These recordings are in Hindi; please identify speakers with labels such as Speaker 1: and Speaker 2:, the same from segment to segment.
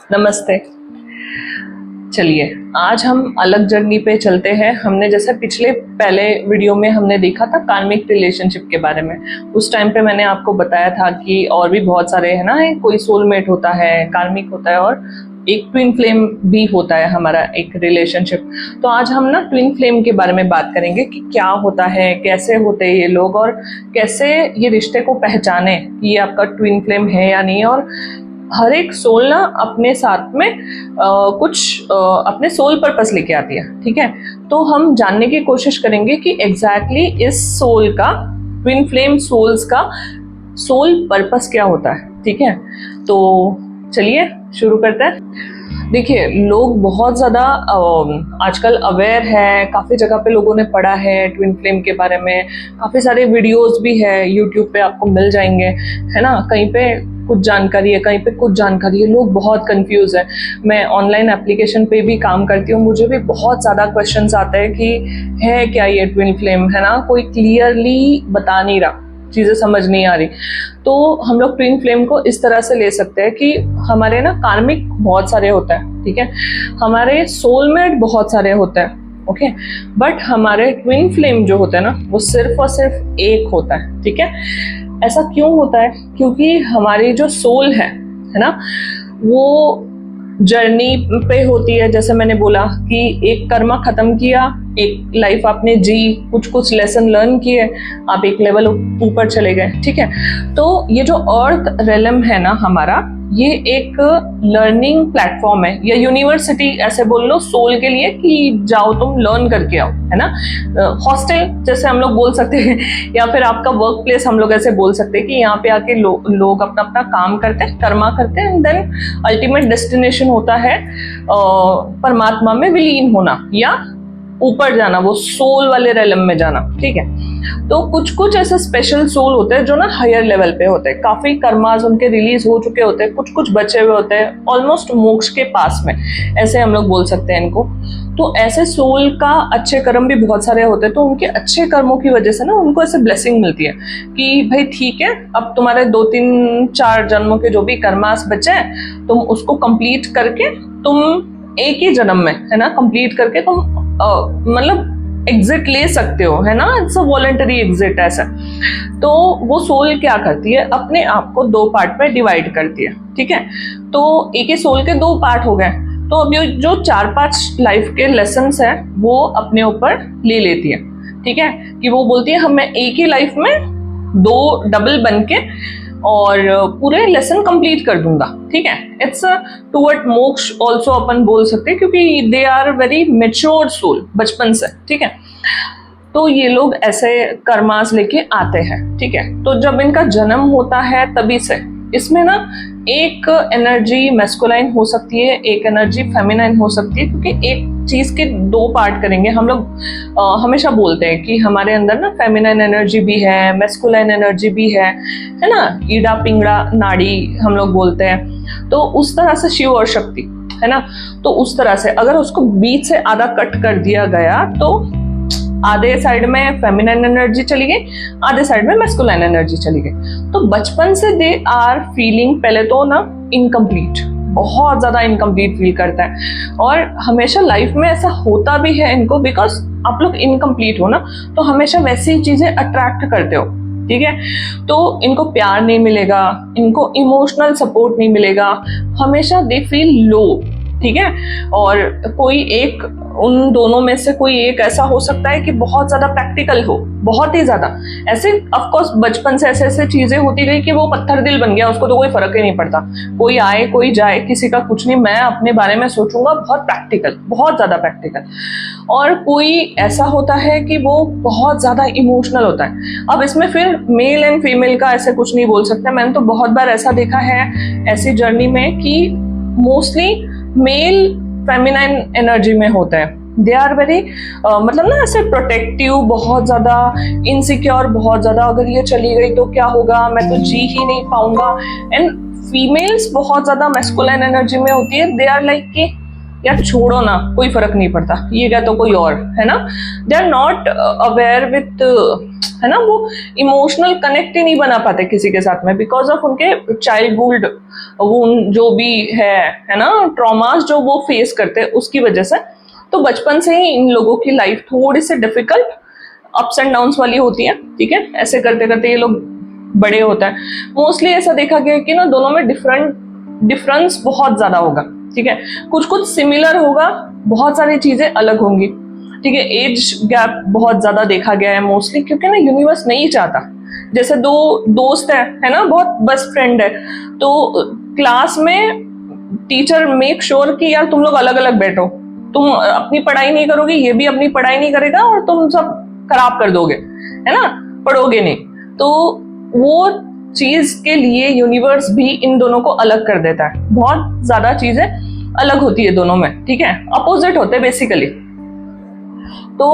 Speaker 1: नमस्ते। चलिए आज हम अलग जर्नी पे चलते हैं। हमने जैसे पहले वीडियो में हमने देखा था कार्मिक रिलेशनशिप के बारे में। उस टाइम पे मैंने आपको बताया था कि और भी बहुत सारे है ना, कोई सोलमेट होता है, कार्मिक होता है और एक ट्विन फ्लेम भी होता है हमारा एक रिलेशनशिप। तो आज हम ना ट्विन फ्लेम के बारे में बात करेंगे कि क्या होता है, कैसे होते हैं ये लोग और कैसे ये रिश्ते को पहचाने कि ये आपका ट्विन फ्लेम है या नहीं। और हर एक सोल ना अपने साथ में कुछ अपने सोल पर्पस लेके आती है, ठीक है। तो हम जानने की कोशिश करेंगे कि एग्जैक्टली इस सोल का, ट्विन फ्लेम सोल्स का सोल पर्पस क्या होता है, ठीक है। तो चलिए शुरू करते हैं। देखिए लोग बहुत ज़्यादा आजकल अवेयर है, काफ़ी जगह पे लोगों ने पढ़ा है ट्विन फ्लेम के बारे में। काफ़ी सारे वीडियोस भी है यूट्यूब पे, आपको मिल जाएंगे, है ना। कहीं पे कुछ जानकारी है, कहीं पे कुछ जानकारी है। लोग बहुत कंफ्यूज है। मैं ऑनलाइन एप्लीकेशन पे भी काम करती हूँ, मुझे भी बहुत ज़्यादा क्वेश्चंस आते हैं कि है क्या ये ट्विन फ्लेम, है ना। कोई क्लियरली बता नहीं रहा, चीज़ें समझ नहीं आ रही। तो हम लोग ट्विन फ्लेम को इस तरह से ले सकते हैं कि हमारे ना कार्मिक बहुत सारे होता है, ठीक है। हमारे सोलमेट बहुत सारे होते हैं, ओके। बट हमारे ट्विन फ्लेम जो होता है ना, वो सिर्फ और सिर्फ एक होता है, ठीक है। ऐसा क्यों होता है? क्योंकि हमारी जो सोल है ना, वो जर्नी पे होती है। जैसे मैंने बोला कि एक कर्मा खत्म किया, एक लाइफ आपने जी, कुछ कुछ लेसन लर्न किए, आप एक लेवल ऊपर चले गए, ठीक है। तो ये जो अर्थ रेलम है ना हमारा, ये एक लर्निंग प्लेटफॉर्म है या यूनिवर्सिटी ऐसे बोल लो सोल के लिए कि जाओ तुम लर्न करके आओ, है ना। हॉस्टल जैसे हम लोग बोल सकते हैं या फिर आपका वर्क प्लेस हम लोग ऐसे बोल सकते हैं कि यहाँ पे आके लोग अपना अपना काम करते हैं, कर्मा करते हैं, एंड देन अल्टीमेट डेस्टिनेशन होता है परमात्मा में विलीन होना या ऊपर जाना, वो सोल वाले रेलम में जाना, ठीक है। तो कुछ कुछ ऐसे स्पेशल सोल होते हैं जो ना हायर लेवल पे होते हैं, काफी कर्मास उनके रिलीज हो चुके होते हैं, कुछ कुछ बचे हुए होते हैं, ऑलमोस्ट मोक्ष के पास में, ऐसे हम लोग बोल सकते हैं इनको। तो ऐसे सोल का अच्छे कर्म भी बहुत सारे होते हैं, तो उनके अच्छे कर्मों की वजह से ना उनको ऐसे ब्लेसिंग मिलती है कि भाई ठीक है, अब तुम्हारे 2-3-4 जन्मों के जो भी कर्मास बचे हैं, तुम उसको कंप्लीट करके तुम एक ही जन्म में, है ना, कंप्लीट करके तुम मतलब एग्जिट ले सकते हो, है ना। इट्स अ वॉलंटरी एग्जिट ऐसा। तो वो सोल क्या करती है, अपने आप को 2 पार्ट में डिवाइड करती है, ठीक है। तो एक ही सोल के 2 पार्ट हो गए, तो अब ये जो 4-5 लाइफ के लेसन्स है वो अपने ऊपर ले लेती है, ठीक है। कि वो बोलती है हमें एक ही लाइफ में 2 डबल बन के और पूरे लेसन कंप्लीट कर दूंगा, ठीक है। इट्स टुवर्ड मोक्ष ऑल्सो अपन बोल सकते हैं, क्योंकि they are very mature soul बचपन से, ठीक है। तो ये लोग ऐसे कर्मास लेके आते हैं, ठीक है। तो जब इनका जन्म होता है तभी से इसमें ना एक एनर्जी मैस्कुलाइन हो सकती है, एक एनर्जी फेमिनाइन हो सकती है, क्योंकि एक चीज के 2 पार्ट करेंगे हम लोग। हमेशा बोलते हैं कि हमारे अंदर ना फेमिनाइन एनर्जी भी है, मैस्कुलाइन एनर्जी भी है ना। ईड़ा पिंगड़ा नाड़ी हम लोग बोलते हैं। तो उस तरह से शिव और शक्ति, है ना। तो उस तरह से अगर उसको बीच से आधा कट कर दिया गया तो आधे साइड में फेमिनाइन एनर्जी चली गई, आधे साइड में मैस्कुलाइन एनर्जी चली गई। तो बचपन से दे आर फीलिंग पहले तो ना इनकम्प्लीट, बहुत ज्यादा इनकम्प्लीट फील करता है। और हमेशा लाइफ में ऐसा होता भी है इनको, बिकॉज आप लोग इनकम्प्लीट हो ना, तो हमेशा वैसी चीजें अट्रैक्ट करते हो, ठीक है। तो इनको प्यार नहीं मिलेगा, इनको इमोशनल सपोर्ट नहीं मिलेगा, हमेशा दे फील लो, ठीक है। और कोई एक, उन दोनों में से कोई एक ऐसा हो सकता है कि बहुत ज्यादा प्रैक्टिकल हो, बहुत ही ज्यादा ऐसे। ऑफ कोर्स बचपन से ऐसे ऐसे चीजें होती गई कि वो पत्थर दिल बन गया, उसको तो कोई फर्क ही नहीं पड़ता, कोई आए कोई जाए, किसी का कुछ नहीं, मैं अपने बारे में सोचूंगा, बहुत प्रैक्टिकल, बहुत ज्यादा प्रैक्टिकल। और कोई ऐसा होता है कि वो बहुत ज्यादा इमोशनल होता है। अब इसमें फिर मेल एंड फीमेल का ऐसे कुछ नहीं बोल सकते। मैंने तो बहुत बार ऐसा देखा है ऐसी जर्नी में कि मोस्टली मेल फेमिनाइन एनर्जी में होता है। दे आर वेरी मतलब ना ऐसे प्रोटेक्टिव, बहुत ज्यादा इनसिक्योर, बहुत ज्यादा अगर ये चली गई तो क्या होगा, मैं तो जी ही नहीं पाऊंगा। एंड फीमेल्स बहुत ज्यादा मैस्कुलाइन एनर्जी में होती है। दे आर लाइक कि यार छोड़ो ना, कोई फर्क नहीं पड़ता, ये क्या तो कोई और है ना। They are not aware with, है ना, वो इमोशनल कनेक्ट ही नहीं बना पाते किसी के साथ में, बिकॉज ऑफ उनके चाइल्डहुड वो जो भी है ना, ट्रॉमास जो वो फेस करते हैं उसकी वजह से। तो बचपन से ही इन लोगों की लाइफ थोड़ी सी डिफिकल्ट, अप्स एंड डाउन्स वाली होती है, ठीक है। ऐसे करते करते ये लोग बड़े होता है। मोस्टली ऐसा देखा गया कि ना दोनों में डिफरेंस बहुत ज्यादा होगा, ठीक है। कुछ कुछ सिमिलर होगा, बहुत सारी चीजें अलग होंगी, ठीक है। एज गैप बहुत ज्यादा देखा गया है मोस्टली, क्योंकि ना यूनिवर्स नहीं चाहता। जैसे दो दोस्त है ना, बहुत बेस्ट फ्रेंड है, तो क्लास में टीचर मेक श्योर कि यार तुम लोग अलग अलग बैठो, तुम अपनी पढ़ाई नहीं करोगे, ये भी अपनी पढ़ाई नहीं करेगा, और तुम सब खराब कर दोगे, है ना, पढ़ोगे नहीं। तो वो चीज के लिए यूनिवर्स भी इन दोनों को अलग कर देता है। बहुत ज्यादा चीजें अलग होती है दोनों में, ठीक है, अपोजिट होते हैं बेसिकली। तो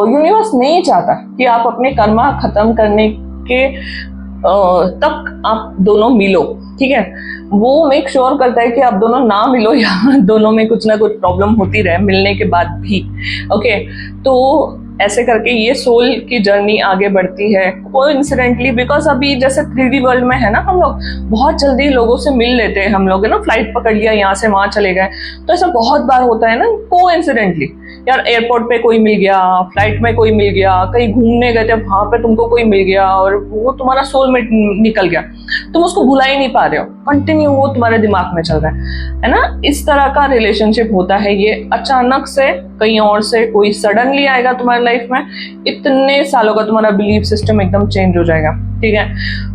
Speaker 1: यूनिवर्स नहीं चाहता कि आप अपने कर्मा खत्म करने के तक आप दोनों मिलो, ठीक है। वो मेक श्योर करता है कि आप दोनों ना मिलो, या दोनों में कुछ ना कुछ प्रॉब्लम होती रहे मिलने के बाद भी, ओके। तो ऐसे करके ये सोल की जर्नी आगे बढ़ती है कोइंसिडेंटली, बिकॉज अभी जैसे 3D वर्ल्ड में है ना, हम लोग बहुत जल्दी लोगों से मिल लेते हैं, हम लोग है ना, फ्लाइट पकड़ लिया, यहाँ से वहां चले गए। तो ऐसा बहुत बार होता है ना कोइंसिडेंटली, यार एयरपोर्ट पे कोई मिल गया, फ्लाइट में कोई मिल गया, कहीं घूमने गए थे वहां पे तुमको कोई मिल गया, और वो तुम्हारा सोलमेट निकल गया, तुम उसको भुला ही नहीं पा रहे हो, कंटिन्यू वो तुम्हारे दिमाग में चल रहा है ना। इस तरह का रिलेशनशिप होता है ये। अचानक से कहीं और से कोई सडनली आएगा तुम्हारी लाइफ में, इतने सालों का तुम्हारा बिलीफ सिस्टम एकदम चेंज हो जाएगा, ठीक है।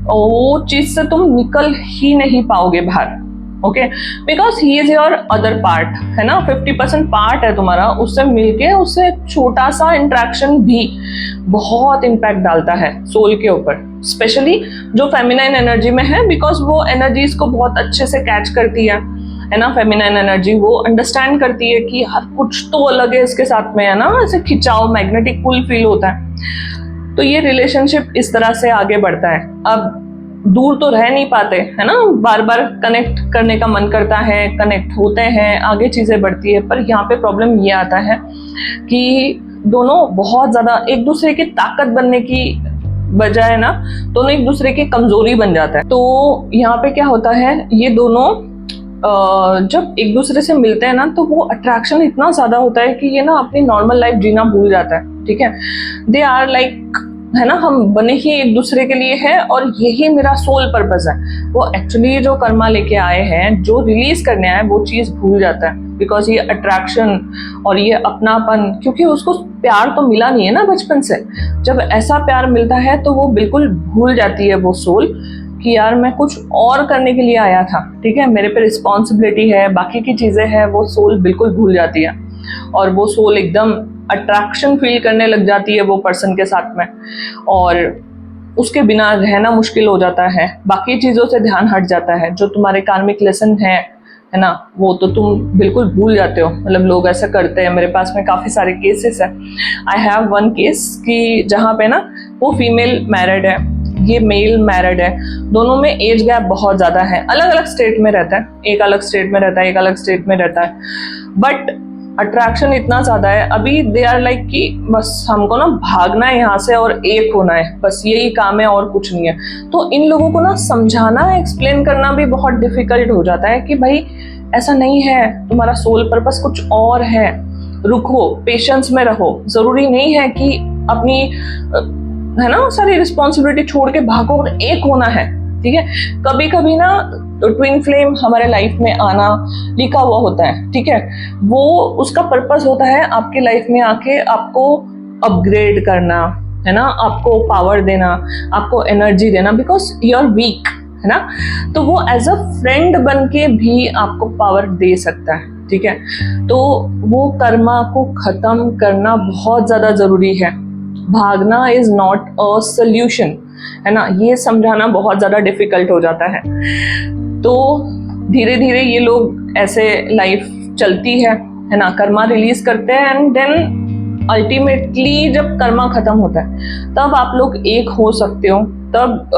Speaker 1: वो चीज से तुम निकल ही नहीं पाओगे बाहर, okay, because he is your other part, है ना, 50% पार्ट है तुम्हारा। उससे मिलके उससे छोटा सा इंटरेक्शन भी बहुत इम्पैक्ट डालता है सोल के ऊपर, स्पेशली जो फेमिनाइन एनर्जी में है, बिकॉज वो एनर्जीज को बहुत अच्छे से कैच करती है ना। फेमिनाइन एनर्जी वो अंडरस्टैंड करती है कि हर कुछ तो अलग है इसके साथ में, है ना, ऐसे खिंचाव, मैग्नेटिक पुल फील होता है। तो ये रिलेशनशिप इस तरह से आगे बढ़ता है। अब दूर तो रह नहीं पाते, है ना, बार बार कनेक्ट करने का मन करता है, कनेक्ट होते हैं, आगे चीजें बढ़ती है। पर यहाँ पे प्रॉब्लम ये आता है कि दोनों बहुत ज्यादा एक दूसरे की ताकत बनने की बजाय ना, दोनों एक दूसरे की कमजोरी बन जाता है। तो यहाँ पे क्या होता है, ये दोनों जब एक दूसरे से मिलते हैं ना, तो वो अट्रैक्शन इतना ज्यादा होता है कि ये ना अपनी नॉर्मल लाइफ जीना भूल जाता है, ठीक है। दे आर लाइक, है ना, हम बने ही एक दूसरे के लिए है, और यही मेरा सोल पर्पस है। वो एक्चुअली जो कर्मा लेके आए हैं, जो रिलीज करने आए, वो चीज भूल जाता है, बिकॉज ये अट्रैक्शन और ये अपनापन, क्योंकि उसको प्यार तो मिला नहीं है ना बचपन से। जब ऐसा प्यार मिलता है तो वो बिल्कुल भूल जाती है वो सोल कि यार मैं कुछ और करने के लिए आया था, ठीक है, मेरे पे रिस्पॉन्सिबिलिटी है, बाकी की चीजें हैं, वो सोल बिल्कुल भूल जाती है। और वो सोल एकदम अट्रैक्शन फील करने लग जाती है वो पर्सन के साथ में, और उसके बिना रहना मुश्किल हो जाता है, बाकी चीज़ों से ध्यान हट जाता है। जो तुम्हारे कार्मिक लेसन है ना, वो तो तुम बिल्कुल भूल जाते हो। मतलब लोग ऐसा करते हैं, मेरे पास में काफ़ी सारे केसेस है। आई हैव वन केस कि जहाँ पे ना वो फीमेल मैरिड है, ये मेल मैरिड है, दोनों में एज गैप बहुत ज़्यादा है, अलग अलग स्टेट में रहता है, एक अलग स्टेट में रहता है, एक अलग स्टेट में रहता है, बट अट्रैक्शन इतना ज्यादा है। अभी दे आर लाइक कि बस हमको ना भागना है यहाँ से और एक होना है, बस यही काम है और कुछ नहीं है। तो इन लोगों को ना समझाना, एक्सप्लेन करना भी बहुत डिफिकल्ट हो जाता है कि भाई ऐसा नहीं है, तुम्हारा सोल पर्पस कुछ और है, रुको, पेशेंस में रहो। जरूरी नहीं है कि अपनी, है ना, सारी रिस्पॉन्सिबिलिटी छोड़ के भागो और एक होना है, ठीक है। कभी कभी ना ट्विन फ्लेम हमारे लाइफ में आना लिखा हुआ होता है, ठीक है। वो उसका पर्पस होता है आपकी लाइफ में आके आपको अपग्रेड करना, है ना, आपको पावर देना, आपको एनर्जी देना, बिकॉज यू आर वीक, है ना। तो वो एज अ फ्रेंड बन के भी आपको पावर दे सकता है, ठीक है। तो वो कर्मा को खत्म करना बहुत ज्यादा जरूरी है। भागना इज नॉट अ सोल्यूशन, है ना, ये समझाना बहुत ज्यादा डिफिकल्ट हो जाता है। तो धीरे धीरे ये लोग ऐसे लाइफ चलती है ना, कर्मा रिलीज करते हैं, एंड देन अल्टीमेटली जब कर्मा खत्म होता है तब आप लोग एक हो सकते हो। तब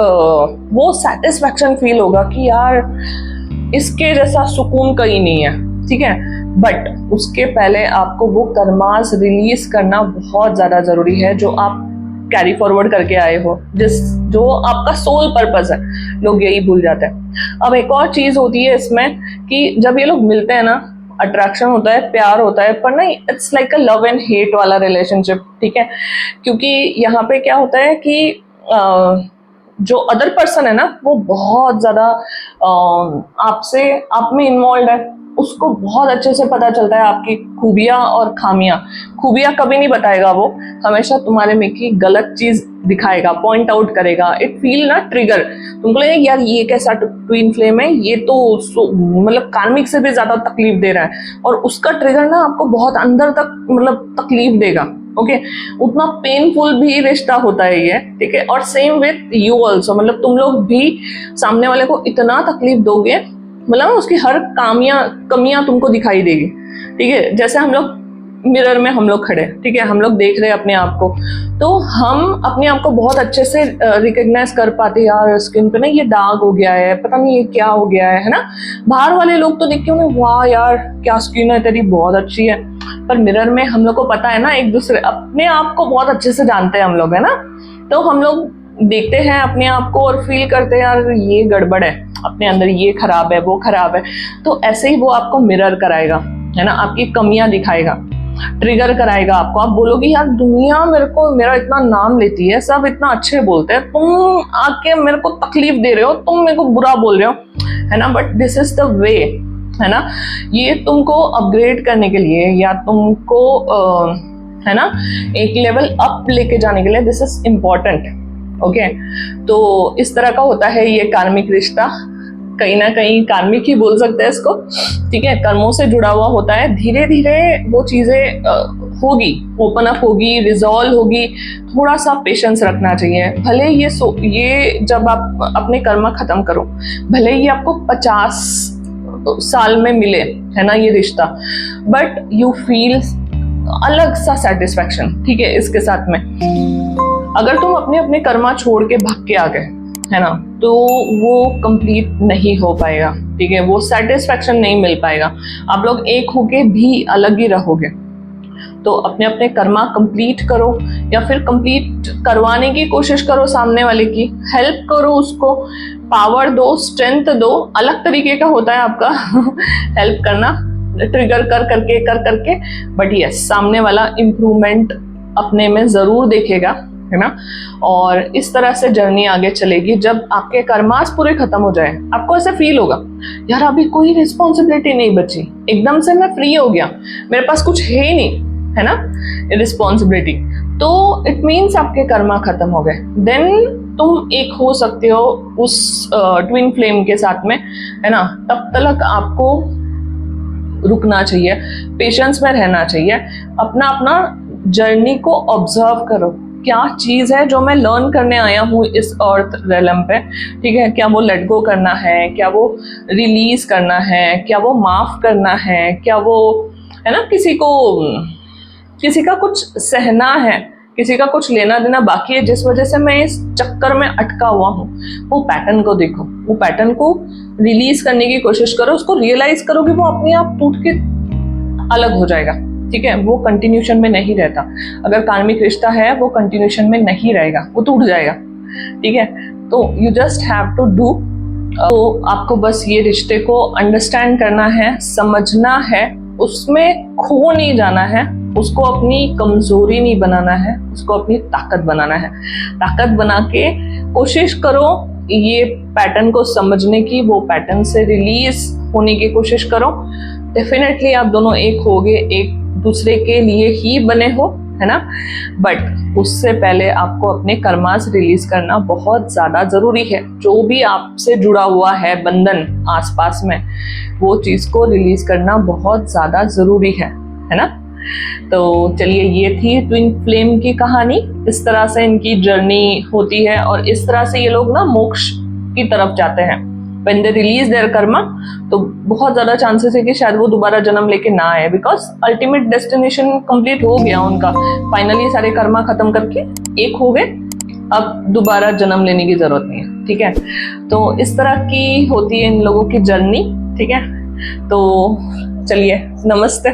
Speaker 1: वो सेटिस्फैक्शन फील होगा कि यार इसके जैसा सुकून कहीं नहीं है, ठीक है। बट उसके पहले आपको वो कर्मास रिलीज करना बहुत ज्यादा जरूरी है जो आप कैरी फॉरवर्ड करके आए हो, जो आपका सोल पर्पस है। लोग यही भूल जाते हैं। अब एक और चीज होती है इसमें कि जब ये लोग मिलते हैं ना, अट्रैक्शन होता है, प्यार होता है, पर नहीं, it's like a love and hate वाला रिलेशनशिप, ठीक है। क्योंकि यहाँ पे क्या होता है कि जो अदर पर्सन है ना, वो बहुत ज्यादा आपसे आप में इन्वॉल्व है, उसको बहुत अच्छे से पता चलता है आपकी खूबियां और खामियां। खूबियां कभी नहीं बताएगा वो, हमेशा तुम्हारे में की गलत चीज दिखाएगा, पॉइंट आउट करेगा। इट फील ना ट्रिगर, तुमको लगेगा यार ये कैसा ट्विन फ्लेम है, ये तो मतलब कार्मिक से भी ज्यादा तकलीफ दे रहा है, और उसका ट्रिगर ना आपको बहुत अंदर तक मतलब तकलीफ देगा। ओके, उतना पेनफुल भी रिश्ता होता है ये, ठीक है। और सेम विथ यू ऑल्सो, मतलब तुम लोग भी सामने वाले को इतना तकलीफ दोगे, मतलब उसकी हर कमियां तुमको दिखाई देगी, ठीक है। जैसे हम लोग मिरर में हम लोग खड़े, ठीक है, हम लोग देख रहे हैं अपने आप को, तो हम अपने आप को बहुत अच्छे से रिकग्नाइज कर पाते हैं, यार स्किन पे ना ये दाग हो गया है, पता नहीं ये क्या हो गया है ना। बाहर वाले लोग तो देख के उन्हें वाह यार क्या स्किन है तेरी, बहुत अच्छी है, पर मिरर में हम लोग को पता है ना, एक दूसरे अपने आप को बहुत अच्छे से जानते हैं हम लोग, है ना। तो हम लोग देखते हैं अपने आप को और फील करते हैं यार ये गड़बड़ है, अपने अंदर ये खराब है, वो खराब है। तो ऐसे ही वो आपको मिरर कराएगा, है ना, आपकी कमियां दिखाएगा, ट्रिगर कराएगा आपको। आप बोलोगे यार दुनिया मेरा इतना नाम लेती है, सब इतना अच्छे बोलते हैं, तुम आके मेरे को तकलीफ दे रहे हो, तुम मेरे को बुरा बोल रहे हो, है ना। But this is the way, है ना। ये तुमको अपग्रेड करने के लिए या तुमको है ना एक लेवल अप लेके जाने के लिए दिस इज इम्पोर्टेंट। ओके, तो इस तरह का होता है ये कार्मिक रिश्ता, कहीं ना कहीं कार्मिक ही बोल सकते हैं इसको, ठीक है। कर्मों से जुड़ा हुआ होता है, धीरे धीरे वो चीजें होगी, ओपन अप होगी, रिजॉल्व होगी। थोड़ा सा पेशेंस रखना चाहिए। भले ये जब आप अपने कर्म खत्म करो, भले ही आपको 50 साल में मिले, है ना, ये रिश्ता, बट यू फील अलग सा सेटिस्फेक्शन, ठीक है, इसके साथ में। अगर तुम अपने अपने कर्मा छोड़ के भाग के आ गए, है ना, तो वो कंप्लीट नहीं हो पाएगा, ठीक है, वो सेटिस्फेक्शन नहीं मिल पाएगा। आप लोग एक होके भी अलग ही रहोगे। तो अपने अपने कर्मा कंप्लीट करो, या फिर कंप्लीट करवाने की कोशिश करो, सामने वाले की हेल्प करो, उसको पावर दो, स्ट्रेंथ दो। अलग तरीके का होता है आपका हेल्प करना, ट्रिगर कर करके, बट यस, सामने वाला इम्प्रूवमेंट अपने में जरूर देखेगा, है ना। और इस तरह से जर्नी आगे चलेगी। जब आपके कर्मास पूरे खत्म हो जाए, आपको ऐसे फील होगा यार अभी कोई रिस्पॉन्सिबिलिटी नहीं बची, एकदम से मैं फ्री हो गया, मेरे पास कुछ है ही नहीं, है ना, रिस्पॉन्सिबिलिटी। तो इट मीन्स आपके कर्मा खत्म हो गए। देन तुम एक हो सकते हो उस ट्विन फ्लेम के साथ में, है ना। तब तक आपको रुकना चाहिए, पेशेंस में रहना चाहिए, अपना अपना जर्नी को ऑब्जर्व करो। क्या चीज है जो मैं लर्न करने आया हूँ इस अर्थ रेलम पे, ठीक है। क्या वो लेट गो करना है, क्या वो रिलीज करना है, क्या वो माफ करना है, क्या वो, है ना, किसी का कुछ सहना है, किसी का कुछ लेना देना बाकी है, जिस वजह से मैं इस चक्कर में अटका हुआ हूँ। वो पैटर्न को देखो, वो पैटर्न को रिलीज करने की कोशिश करो, उसको रियलाइज करो कि वो अपने आप टूट के अलग हो जाएगा, ठीक है। वो कंटिन्यूशन में नहीं रहता। अगर कार्मिक रिश्ता है वो कंटिन्यूशन में नहीं रहेगा, वो टूट जाएगा, ठीक है। तो you just have to do. तो आपको बस ये रिश्ते को अंडरस्टैंड करना है, समझना है, उसमें खो नहीं जाना है, उसको अपनी कमजोरी नहीं बनाना है, उसको अपनी ताकत बनाना है। ताकत बना के कोशिश करो ये पैटर्न को समझने की, वो पैटर्न से रिलीज होने की कोशिश करो। डेफिनेटली आप दोनों एक होगे, एक दूसरे के लिए ही बने हो, है ना। बट उससे पहले आपको अपने कर्मास रिलीज करना बहुत ज्यादा जरूरी है। जो भी आपसे जुड़ा हुआ है बंधन आसपास में, वो चीज को रिलीज करना बहुत ज्यादा जरूरी है ना। तो चलिए, ये थी ट्विन फ्लेम की कहानी। इस तरह से इनकी जर्नी होती है और इस तरह से ये लोग ना मोक्ष की तरफ जाते हैं। When they release their karma, तो बहुत ज्यादा चांसेस है कि शायद वो दोबारा जन्म लेके ना आए, बिकॉज अल्टीमेट डेस्टिनेशन कंप्लीट हो गया उनका। फाइनली सारे कर्मा खत्म करके एक हो गए, अब दोबारा जन्म लेने की जरूरत नहीं है, ठीक है। तो इस तरह की होती है इन लोगों की जर्नी, ठीक है। तो चलिए, नमस्ते।